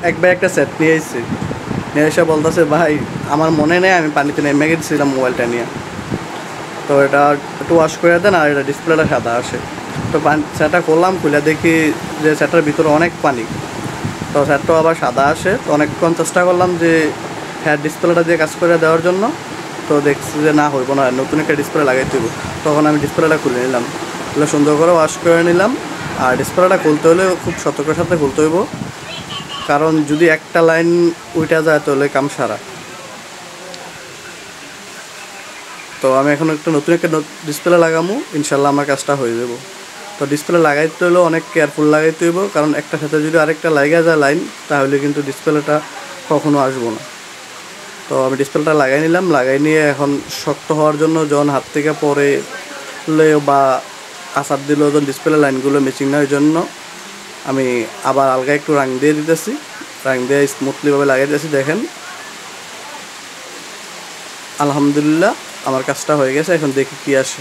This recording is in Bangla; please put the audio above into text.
একবার একটা সেট নিয়ে এসেছি, নিয়ে এসে বলতেছে ভাই আমার মনে নেই আমি পানিতে নেমে গেছিলাম মোবাইলটা নিয়ে, তো এটা একটু ওয়াশ করে দেন আর এটা ডিসপ্লেটা সাদা আসে। তো সেটটা করলাম, খুলে দেখি যে সেটার ভিতরে অনেক পানি, তো সেটটাও আবার সাদা আসে। তো অনেকক্ষণ চেষ্টা করলাম যে হ্যাঁ ডিসপ্লেটা দিয়ে কাজ করে দেওয়ার জন্য, তো দেখছি যে না হইব না, নতুন একটা ডিসপ্লে লাগাইতে হইব। তখন আমি ডিসপ্লেটা খুলে নিলাম, খুলে সুন্দর করে ওয়াশ করে নিলাম। আর ডিসপ্লেটা খুলতে হলে খুব সতর্কের সাথে খুলতে হইব, কারণ যদি একটা লাইন উইটা যায় তাহলে কাম সারা। তো আমি এখন নতুন একটা ডিসপ্লে লাগামো, ইনশাল্লাহ আমার কাজটা হয়ে যাব। তো ডিসপ্লে লাগাইতে হলেও অনেক কেয়ারফুল লাগাইতে হইব, কারণ একটা সাথে যদি আরেকটা লাগা যায় লাইন, তাহলে কিন্তু ডিসপ্লেটা কখনো আসবো না। তো আমি ডিসপ্লেটা লাগাই নিলাম, লাগাই নিয়ে এখন শক্ত হওয়ার জন্য যখন হাত থেকে পরে বা আসার দিলেও যখন ডিসপ্লে লাইনগুলো ম্যাচিং না, ওই জন্য আমি আবার আলগা একটু রং দিয়ে দিতেছি, রং দিয়ে স্মুথলিভাবে লাগিয়ে দিতেছি। দেখেন আলহামদুলিল্লাহ আমার কাজটা হয়ে গেছে, এখন দেখি কি আসে।